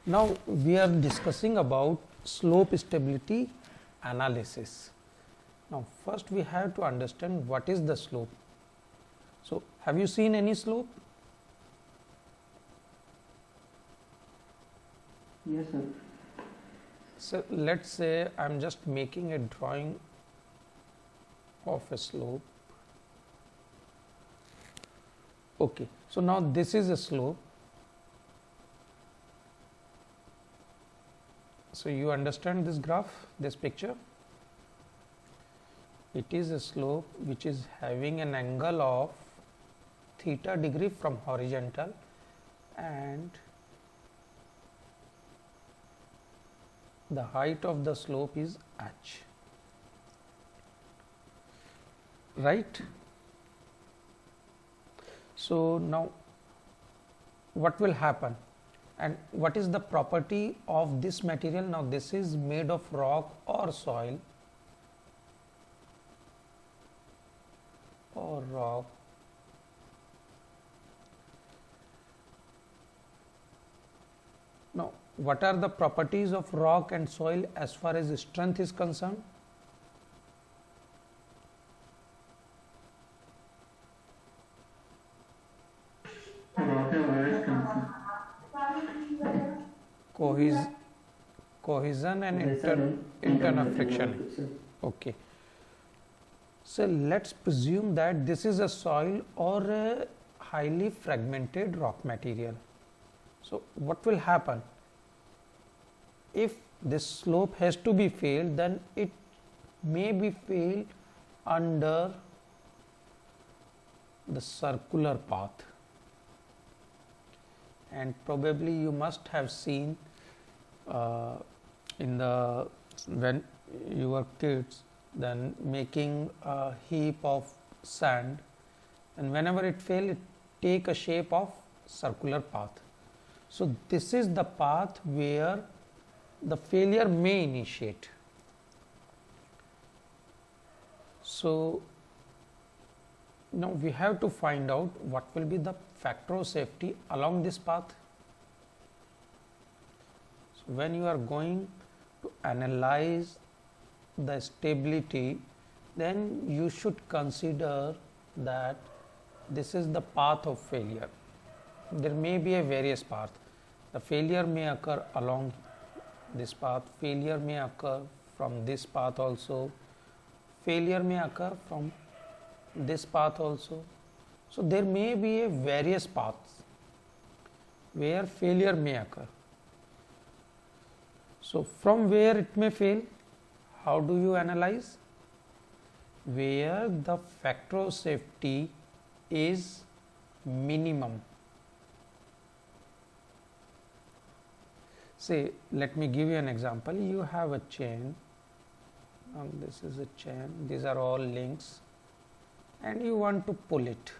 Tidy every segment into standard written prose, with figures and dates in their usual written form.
Now we are discussing about slope stability analysis. Now first we have to understand what is the slope. So have you seen any slope? Yes, sir. So let's say I am just making a drawing of a slope. Okay, so now this is a slope. So you understand this graph, this picture? It is a slope which is having an angle of theta degree from horizontal, and the height of the slope is h, right? So now what will happen, and what is the property of this material? Now this is made of rock or soil or rock. Now what are the properties of rock and soil as far as strength is concerned? Rock and wires concern. Cohesion and Lesser internal friction. Okay. So let's presume that this is a soil or a highly fragmented rock material. So what will happen? If this slope has to be failed, then it may be failed under the circular path, and probably you must have seen in the when you were kids, then making a heap of sand, and whenever it fail, it take a shape of circular path. So this is the path where the failure may initiate. So now we have to find out what will be the factor of safety along this path. So when you are going to analyze the stability, then you should consider that this is the path of failure. There may be a various path. The failure may occur along this path, failure may occur from this path also, failure may occur from this path also. So there may be a various paths where failure may occur. So from where it may fail, how do you analyze? Where the factor of safety is minimum. Say, let me give you an example. You have a chain, this is a chain, these are all links, and you want to pull it.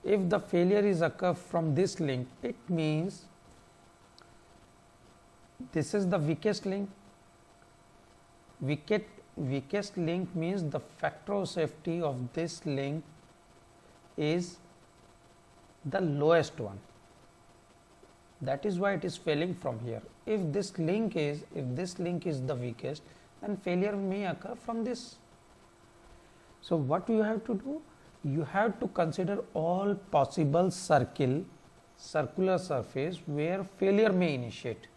If the failure is occur from this link, it means this is the weakest link. Weakest link means the factor of safety of this link is the lowest one. That is why it is failing from here. If this link is the weakest, then failure may occur from this. So what you have to do? You have to consider all possible circular surface where failure may initiate.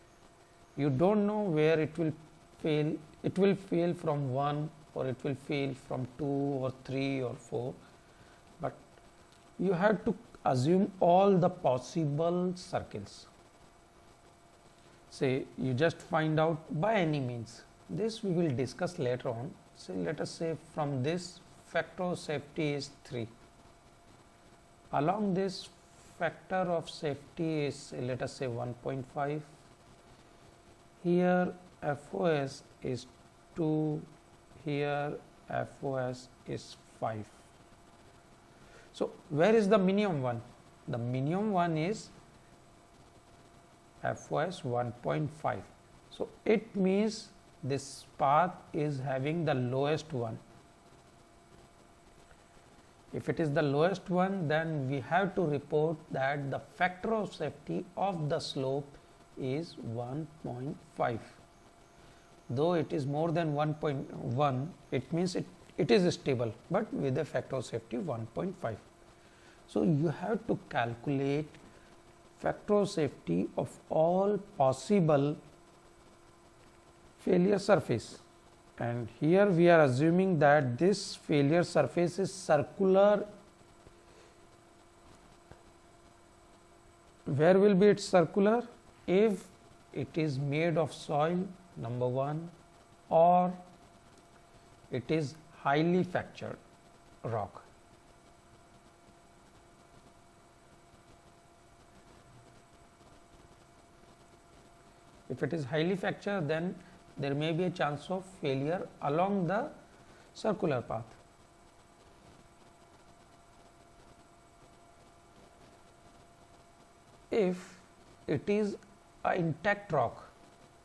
You don't know where it will fail. It will fail from 1, or it will fail from 2 or 3 or 4, but you have to assume all the possible circles. Say you just find out by any means. This we will discuss later on. Say let us say from this factor of safety is 3. Along this factor of safety is let us say 1.5. Here FOS is 2, here FOS is 5. So where is the minimum one? The minimum one is FOS 1.5. So it means this path is having the lowest one. If it is the lowest one, then we have to report that the factor of safety of the slope is 1.5. Though it is more than 1.1, it means it is stable, but with a factor of safety 1.5. So, you have to calculate factor of safety of all possible failure surface, and here we are assuming that this failure surface is circular. Where will be it circular? If it is made of soil, number 1, or it is highly fractured rock. If it is highly fractured, then there may be a chance of failure along the circular path. If it is a intact rock,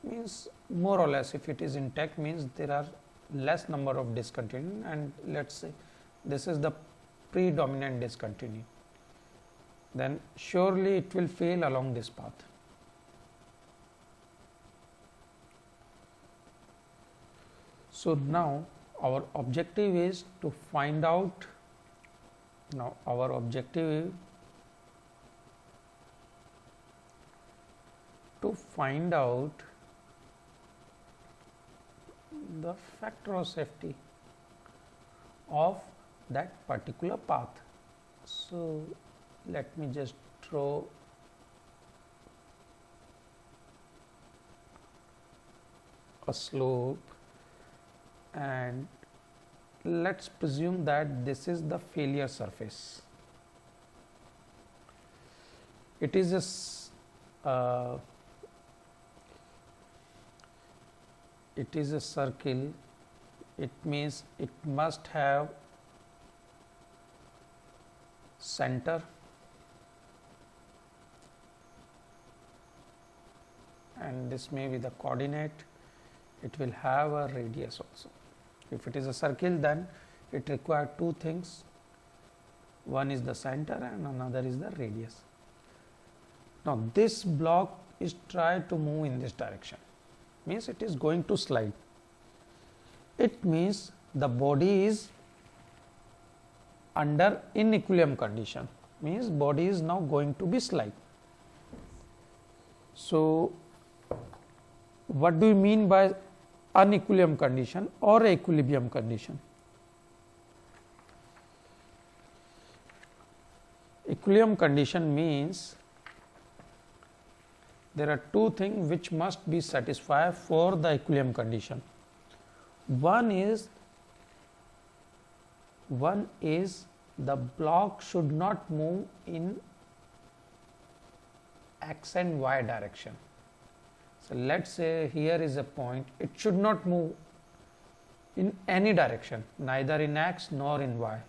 means more or less, if it is intact means there are less number of discontinuity, and let us say this is the predominant discontinuity, then surely it will fail along this path. So, now our objective is to find out, now our objective is to find out the factor of safety of that particular path. So, let me just draw a slope, and let us presume that this is the failure surface. It is a circle, it means it must have center and this may be the coordinate, it will have a radius also. If it is a circle, then it requires two things, one is the center and another is the radius. Now, this block is tried to move in this direction, means it is going to slide. It means the body is under inequilibrium condition, means body is now going to be slide. So, what do you mean by unequilibrium condition or equilibrium condition? Equilibrium condition means there are two things which must be satisfied for the equilibrium condition. One is the block should not move in x and y direction. So, let us say here is a point, it should not move in any direction, neither in x nor in y,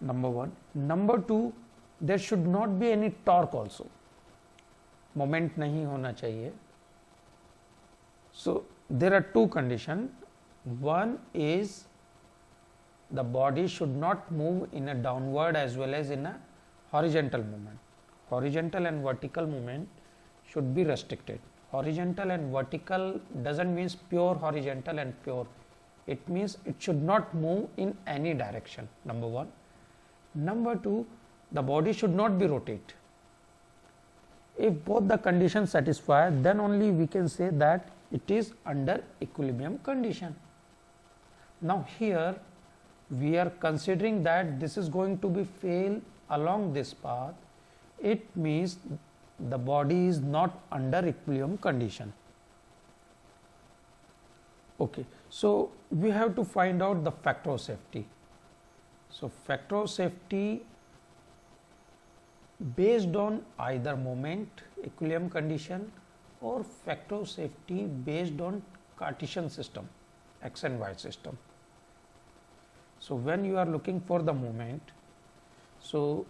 number 1. Number 2, there should not be any torque also, moment nahi hona chahiye. So, there are two conditions. One is the body should not move in a downward as well as in a horizontal movement. Horizontal and vertical movement should be restricted. Horizontal and vertical doesn't mean pure horizontal and pure, it means it should not move in any direction, number 1. Number 2, the body should not be rotate. If both the conditions satisfy, then only we can say that it is under equilibrium condition. Now, here we are considering that this is going to be fail along this path, it means the body is not under equilibrium condition. Okay. So, we have to find out the factor of safety. So, factor of safety based on either moment equilibrium condition or factor of safety based on Cartesian system, x and y system. So, when you are looking for the moment, so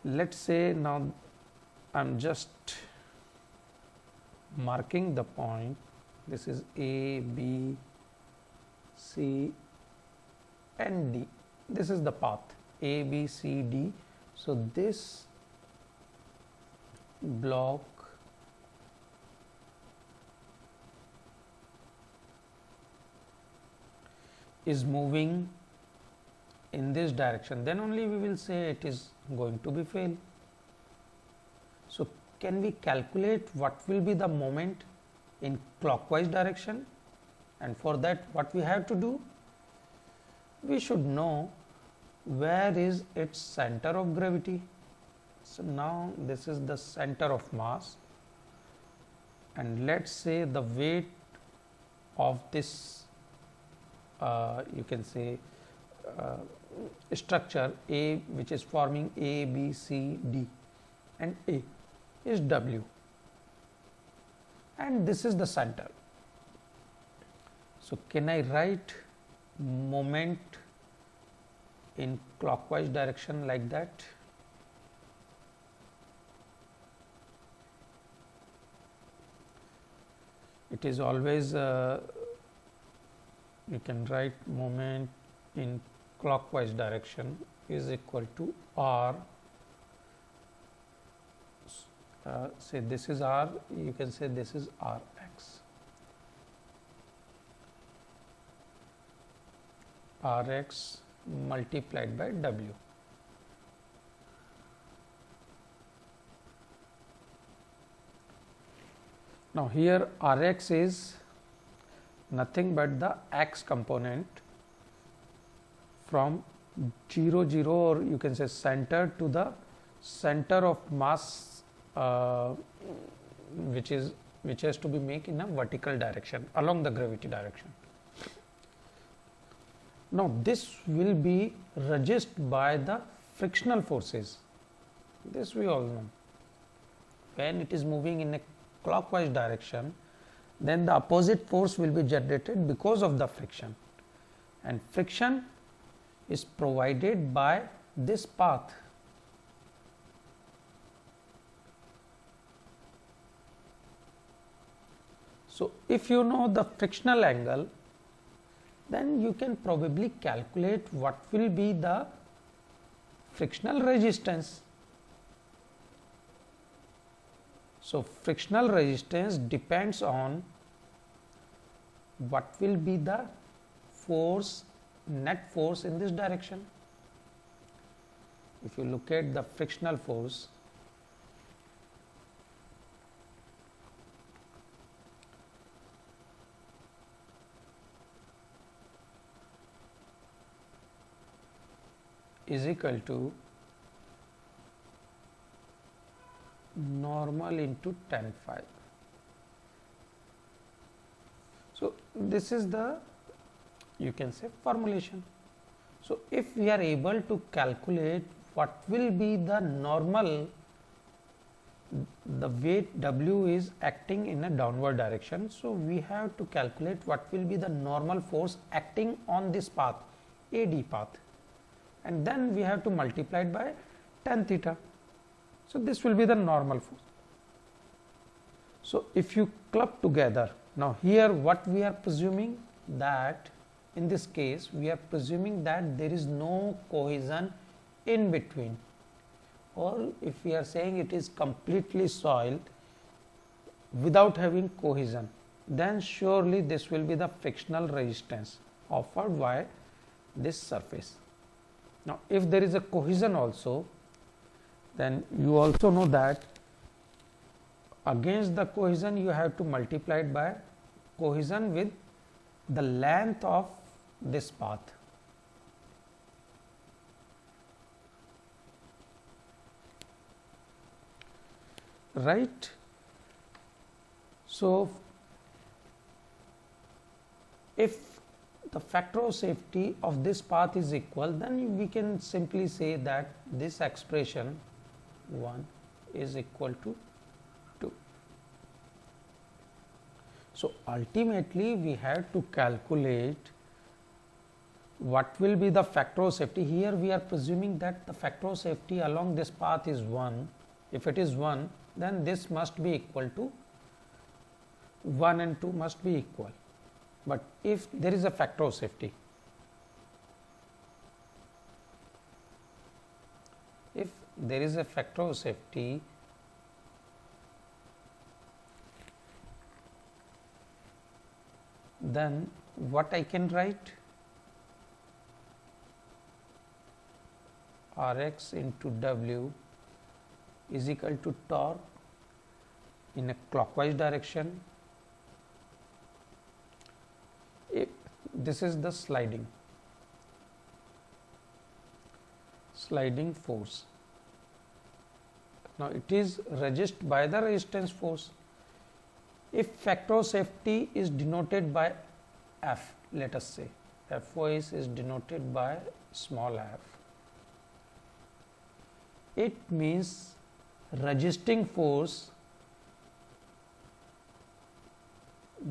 let us say now I am just marking the point, this is A, B, C and D. This is the path A, B, C, D. So, this block is moving in this direction, then only we will say it is going to be fail. So, can we calculate what will be the moment in clockwise direction? And for that, what we have to do? We should know where is its center of gravity. So, now this is the center of mass, and let us say the weight of this you can say structure A, which is forming A, B, C, D, and A is W, and this is the center. So, can I write moment in clockwise direction like that? It is always you can write moment in clockwise direction is equal to R. Say this is R, you can say this is Rx. Rx multiplied by W. Now, here Rx is nothing but the x component from 0 0, or you can say center to the center of mass which has to be made in a vertical direction along the gravity direction. Now, this will be resisted by the frictional forces. This we all know. When it is moving in a clockwise direction, then the opposite force will be generated because of the friction, and friction is provided by this path. So, if you know the frictional angle, then you can probably calculate what will be the frictional resistance. So, frictional resistance depends on what will be the force, net force in this direction. If you look at the frictional force, is equal to normal into tan phi. So, this is the, you can say, formulation. So, if we are able to calculate what will be the normal, the weight W is acting in a downward direction. So, we have to calculate what will be the normal force acting on this path, AD path, and then we have to multiply it by tan theta. So, this will be the normal force. So, if you club together, now here what we are presuming, that in this case we are presuming that there is no cohesion in between, or if we are saying it is completely soiled without having cohesion, then surely this will be the frictional resistance offered by this surface. Now, if there is a cohesion also, then you also know that against the cohesion you have to multiply it by cohesion with the length of this path. Right. So, if the factor of safety of this path is equal, then we can simply say that this expression 1 is equal to 2. So, ultimately we have to calculate what will be the factor of safety. Here we are presuming that the factor of safety along this path is 1. If it is 1, then this must be equal to 1 and 2 must be equal. But if there is a factor of safety, if there is a factor of safety, then what I can write? Rx into W is equal to torque in a clockwise direction. If this is the sliding force. Now it is resisted by the resistance force. If factor of safety is denoted by F, let us say Fo is denoted by small f, it means resisting force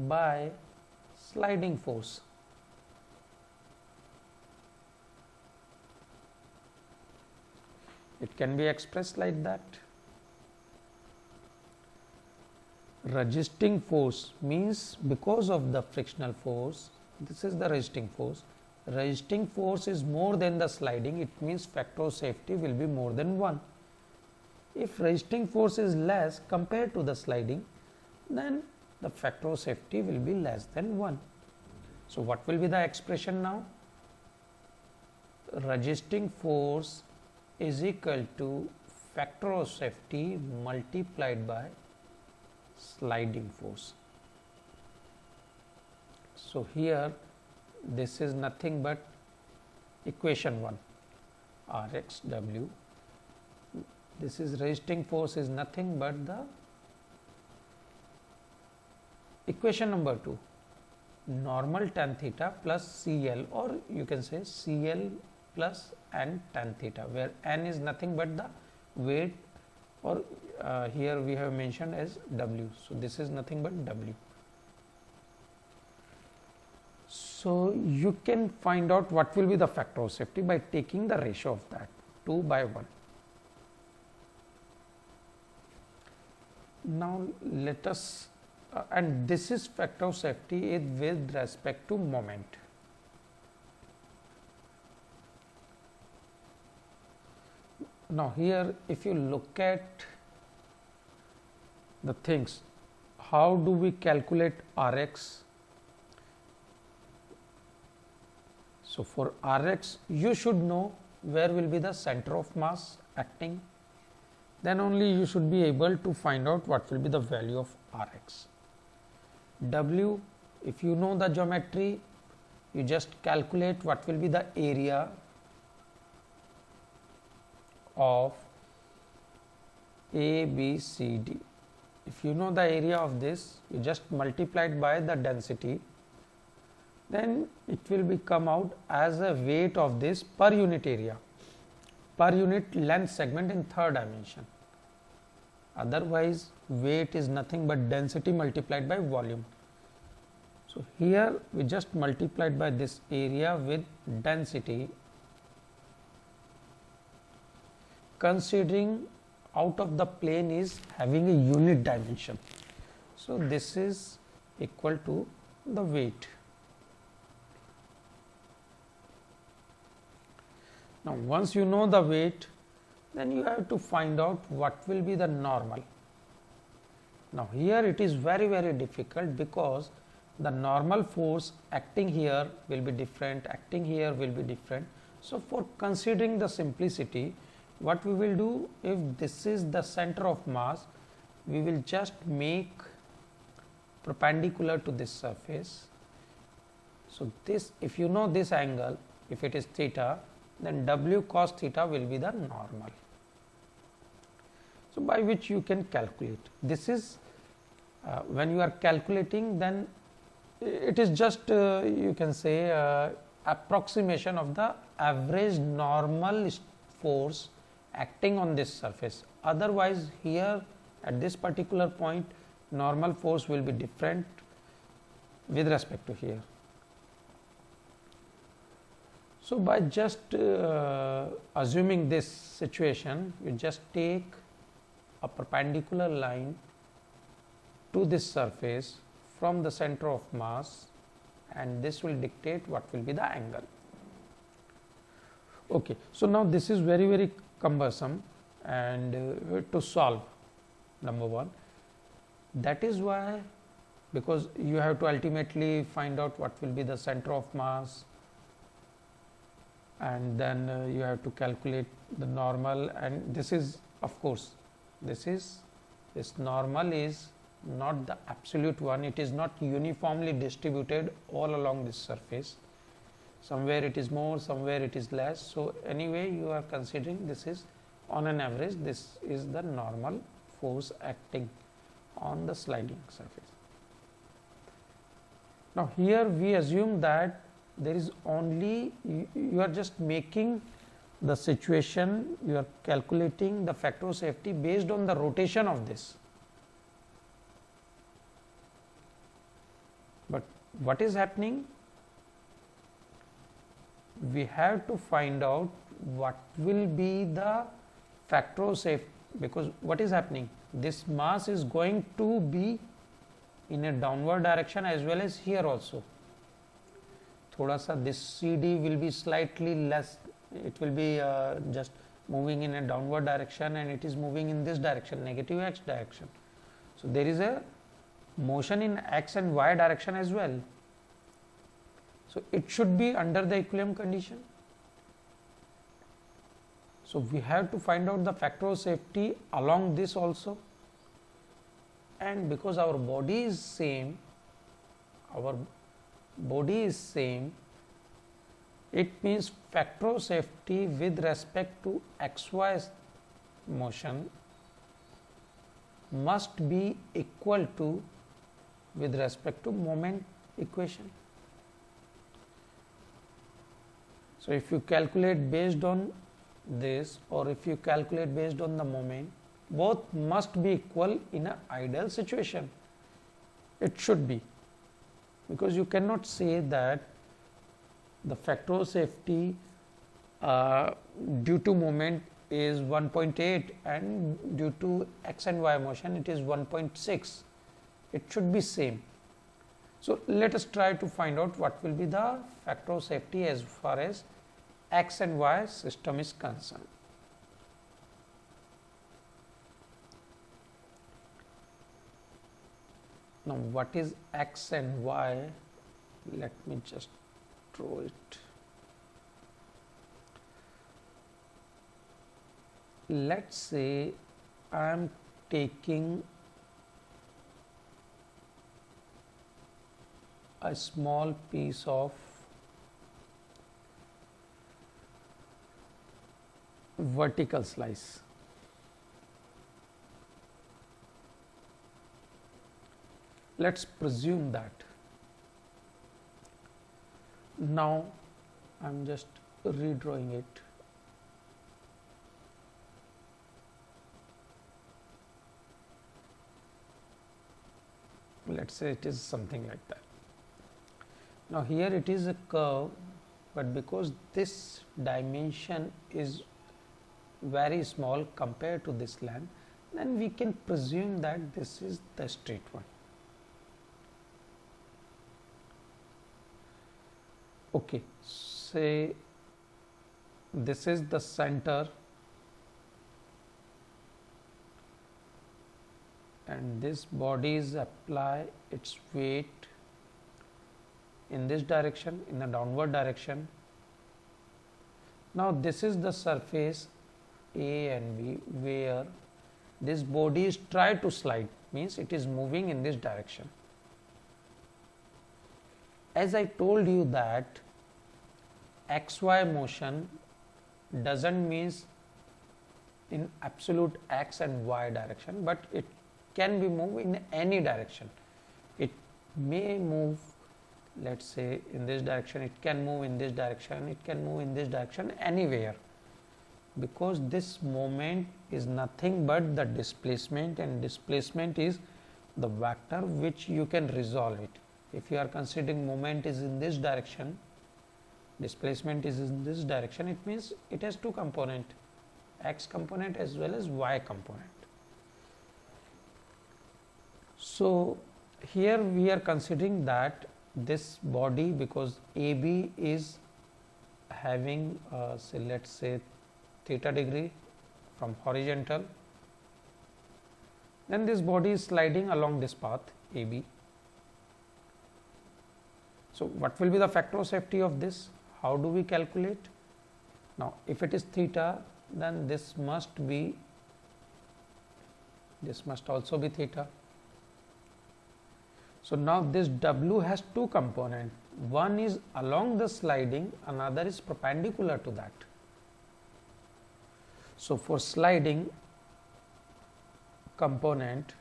by sliding force. It can be expressed like that. Resisting force means because of the frictional force, this is the resisting force. Resisting force is more than the sliding, it means factor of safety will be more than 1. If resisting force is less compared to the sliding, then the factor of safety will be less than 1. So, what will be the expression now? Resisting force is equal to factor of safety multiplied by sliding force. So, here this is nothing but equation 1, Rx W. This is resisting force is nothing but the equation number 2, normal tan theta plus CL, or you can say CL plus n tan theta, where n is nothing but the weight, or here we have mentioned as W. So, this is nothing but W. So, you can find out what will be the factor of safety by taking the ratio of that 2 by 1. Now, let us and this is factor of safety is with respect to moment. Now, here if you look at the things, how do we calculate Rx? So, for Rx you should know where will be the center of mass acting, then only you should be able to find out what will be the value of Rx. W, if you know the geometry, you just calculate what will be the area of A, B, C, D. If you know the area of this, you just multiply it by the density, then it will be come out as a weight of this per unit area, per unit length segment in third dimension. Otherwise, weight is nothing but density multiplied by volume. So, here we just multiplied by this area with density, considering out of the plane is having a unit dimension. So, this is equal to the weight. Now, once you know the weight, then you have to find out what will be the normal. Now, here it is very difficult, because the normal force acting here will be different, acting here will be different. So, for considering the simplicity, what we will do, if this is the center of mass, we will just make perpendicular to this surface. So, this, if you know this angle, if it is theta, then W cos theta will be the normal. So, by which you can calculate. This is when you are calculating, then it is just you can say approximation of the average normal force acting on this surface. Otherwise, here at this particular point, normal force will be different with respect to here. So, by just assuming this situation, you just take a perpendicular line to this surface from the center of mass, and this will dictate what will be the angle. Okay. So, now this is very cumbersome and to solve, number one. That is why, because you have to ultimately find out what will be the center of mass, and then you have to calculate the normal, and this is, of course, this normal is not the absolute one, it is not uniformly distributed all along this surface, somewhere it is more, somewhere it is less. So, anyway you are considering this is on an average, this is the normal force acting on the sliding surface. Now, here we assume that there is only, you are just making the situation, you are calculating the factor of safety based on the rotation of this. But what is happening? We have to find out what will be the factor of safety, because what is happening? This mass is going to be in a downward direction as well as here also. Thoda sa this CD will be slightly less, it will be just moving in a downward direction, and it is moving in this direction, negative x direction. So, there is a motion in x and y direction as well. So, it should be under the equilibrium condition. So, we have to find out the factor of safety along this also, and because our body is same, it means factor of safety with respect to xy motion must be equal to with respect to moment equation. So, if you calculate based on this, or if you calculate based on the moment, both must be equal in an ideal situation. It should be, because you cannot say that the factor of safety due to moment is 1.8 and due to x and y motion it is 1.6. It should be same. So, let us try to find out what will be the factor of safety as far as x and y system is concerned. Now, what is x and y? Let me just draw it. Let us say I am taking a small piece of vertical slice. Let us presume that. Now, I am just redrawing it. Let us say it is something like that. Now, here it is a curve, but because this dimension is very small compared to this length, then we can presume that this is the straight one. Okay, say this is the center and this body is apply its weight in this direction, in the downward direction. Now, this is the surface A and B where this body is try to slide, means it is moving in this direction. As I told you that xy motion doesn't means in absolute x and y direction, but it can be moved in any direction. It may move, let us say in this direction, it can move in this direction, it can move in this direction, anywhere, because this moment is nothing but the displacement, and displacement is the vector which you can resolve it. If you are considering moment is in this direction, displacement is in this direction, it means it has two components, x component as well as y component. So, here we are considering that this body, because AB is having say let us say theta degree from horizontal, then this body is sliding along this path AB. So, what will be the factor of safety of this? How do we calculate? Now, if it is theta, then this must also be theta. So, now this W has two components, one is along the sliding, another is perpendicular to that. So, for sliding component,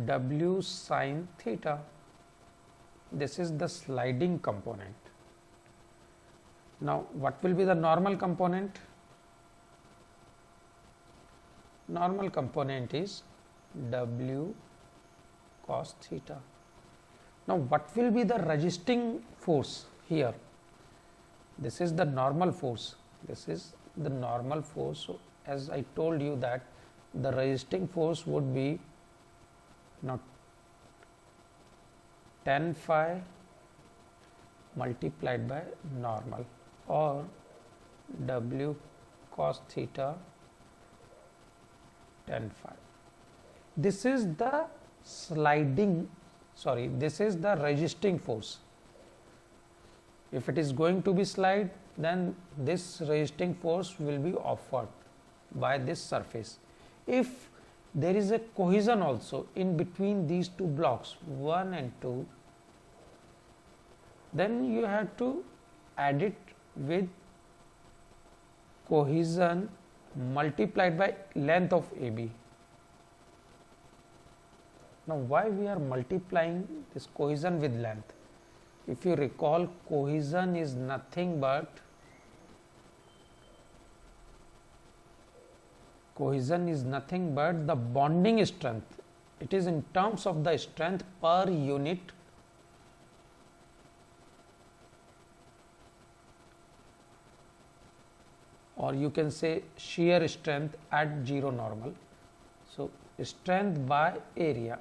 W sin theta, this is the sliding component. Now, what will be the normal component? Normal component is W cos theta. Now, what will be the resisting force here? This is the normal force. This is the normal force. So, as I told you that the resisting force would be now tan phi multiplied by normal, or W cos theta tan phi. This is the this is the resisting force. If it is going to be slide, then this resisting force will be offered by this surface. If there is a cohesion also in between these two blocks 1 and 2, then you have to add it with cohesion multiplied by length of AB. Now, why we are multiplying this cohesion with length? If you recall, cohesion is nothing but the bonding strength. It is in terms of the strength per unit or you can say shear strength at 0 normal. So, strength by area.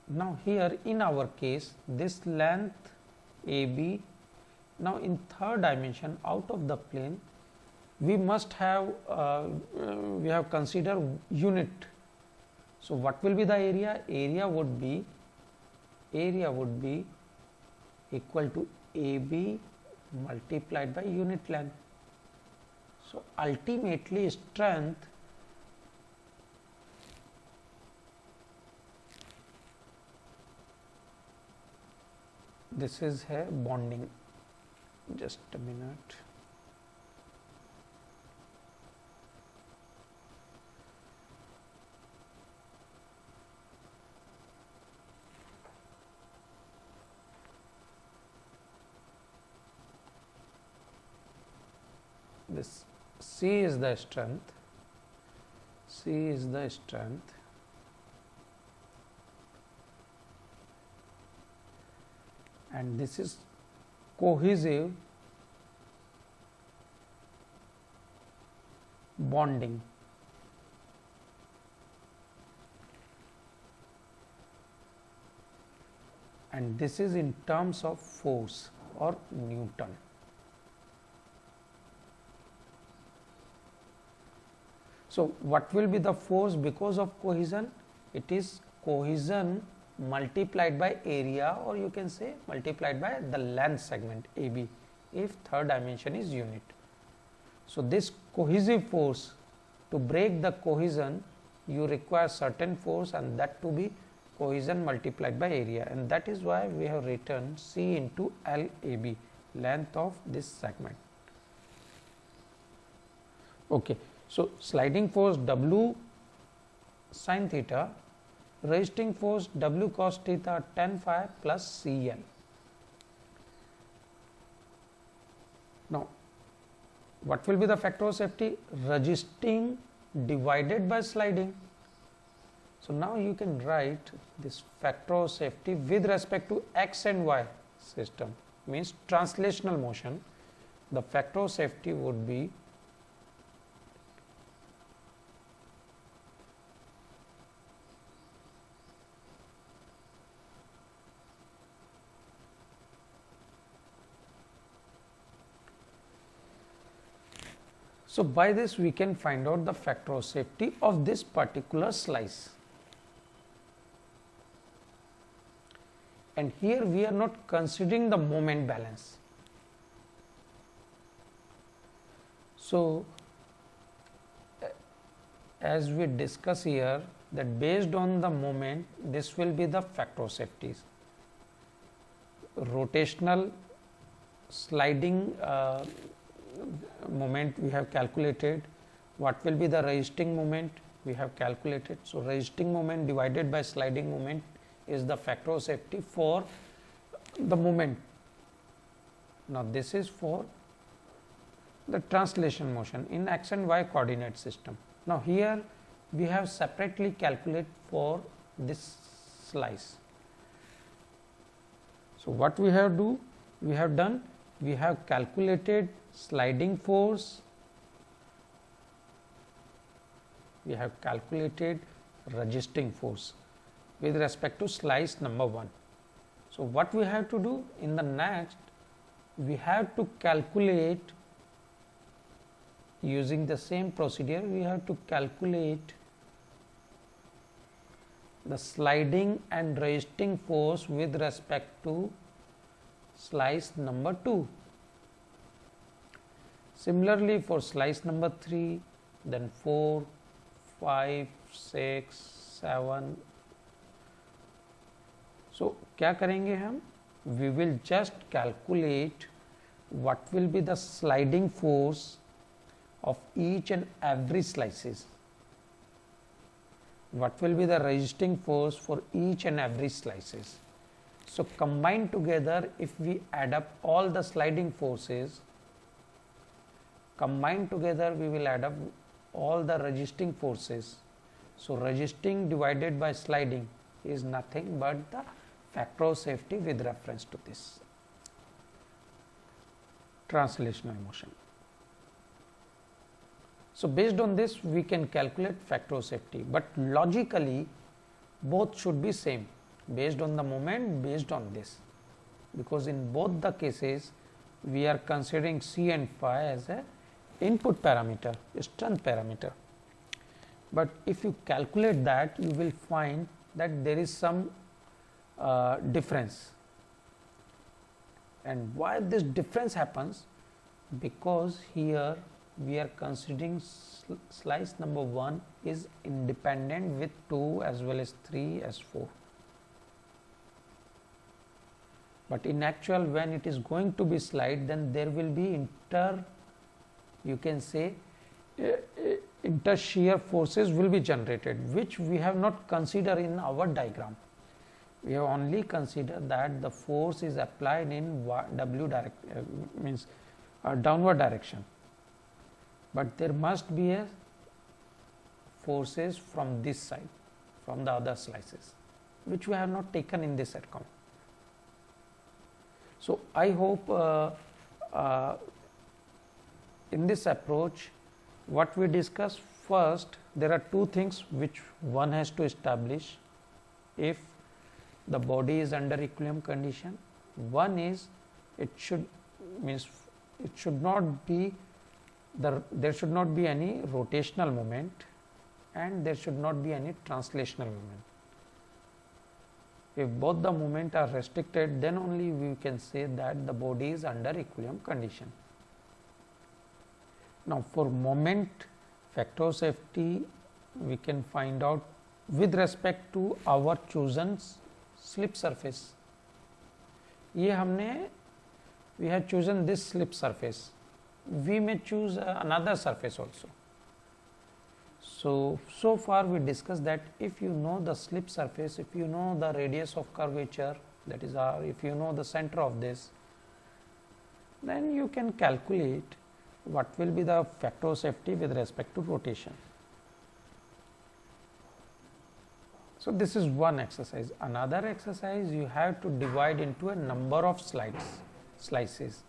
Now, here in our case this length AB, now in third dimension out of the plane we must have we have considered unit. So, what will be the area? Area would be equal to AB multiplied by unit length. So, ultimately strength this is a bonding, just a minute. This C is the strength, and this is cohesive bonding. And this is in terms of force or Newton. So, what will be the force because of cohesion? It is cohesion multiplied by area, or you can say multiplied by the length segment AB if third dimension is unit. So, this cohesive force, to break the cohesion you require certain force, and that to be cohesion multiplied by area, and that is why we have written C into LAB, length of this segment. Okay. So, sliding force W sin theta, resisting force W cos theta tan phi plus CL. Now, what will be the factor of safety? Resisting divided by sliding. So, now you can write this factor of safety with respect to x and y system, means translational motion. The factor of safety would be So by this we can find out the factor of safety of this particular slice. And here we are not considering the moment balance. So as we discuss here, that based on the moment, this will be the factor of safety. Rotational sliding moment we have calculated. What will be the resisting moment we have calculated. So resisting moment divided by sliding moment is the factor of safety for the moment. Now this is for the translation motion in x and y coordinate system. Now here we have separately calculate for this slice. So what we have done, we have calculated sliding force, we have calculated resisting force with respect to slice number 1. So what we have to do in the next, we have to calculate using the same procedure, we have to calculate the sliding and resisting force with respect to slice number 2. Similarly for slice number 3, then 4, 5, 6, 7. So क्या करेंगे हम? We will just calculate what will be the sliding force of each and every slices. What will be the resisting force for each and every slices. So combined together, if we add up all the sliding forces, combined together we will add up all the resisting forces. So resisting divided by sliding is nothing but the factor of safety with reference to this translational motion. So based on this we can calculate factor of safety, but logically both should be same based on the moment, based on this, because in both the cases we are considering C and phi as a input parameter, strength parameter. But if you calculate that, you will find that there is some difference. And why this difference happens? Because here we are considering slice number 1 is independent with 2 as well as 3 as 4. But in actual, when it is going to be slide, then there will be you can say inter shear forces will be generated, which we have not considered in our diagram. We have only considered that the force is applied in downward direction, but there must be a forces from this side, from the other slices, which we have not taken in this account. So I hope in this approach what we discuss, first there are two things which one has to establish if the body is under equilibrium condition. One is there should not be any rotational moment and there should not be any translational moment. If both the movement are restricted, then only we can say that the body is under equilibrium condition. Now for moment factor of safety we can find out with respect to our chosen slip surface. We have chosen this slip surface. We may choose another surface also. So far we discussed that if you know the slip surface, if you know the radius of curvature, that is if you know the center of this, then you can calculate what will be the factor of safety with respect to rotation. So this is one exercise. Another exercise, you have to divide into a number of slices,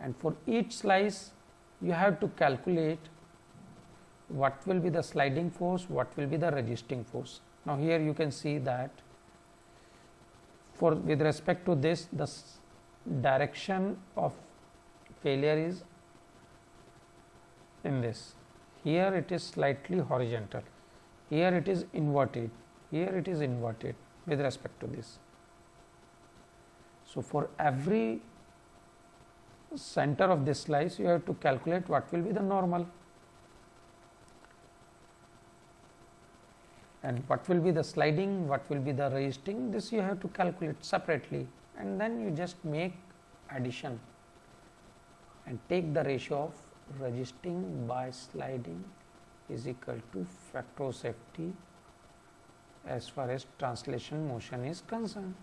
and for each slice you have to calculate what will be the sliding force, what will be the resisting force. Now here you can see that with respect to this, the direction of failure is in this. Here it is slightly horizontal, here it is inverted, here it is inverted with respect to this. So, for every center of this slice you have to calculate what will be the normal and what will be the sliding, what will be the resisting, this you have to calculate separately, and then you just make addition and take the ratio of resisting by sliding is equal to factor of safety as far as translation motion is concerned.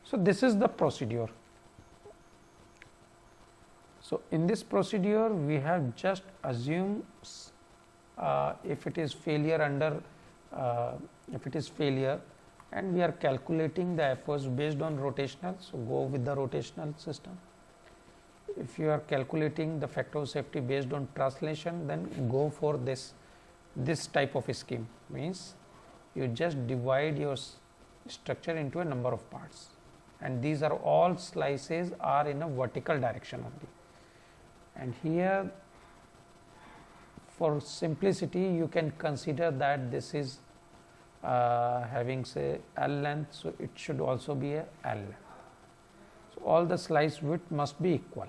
So, this is the procedure. So, in this procedure we have just assumed if it is failure under if it is failure, and we are calculating the efforts based on rotational. So, go with the rotational system. If you are calculating the factor of safety based on translation, then go for this type of scheme, means you just divide your structure into a number of parts, and these are all slices are in a vertical direction only. And here for simplicity you can consider that this is having say L length, so it should also be a L length. So, all the slice width must be equal.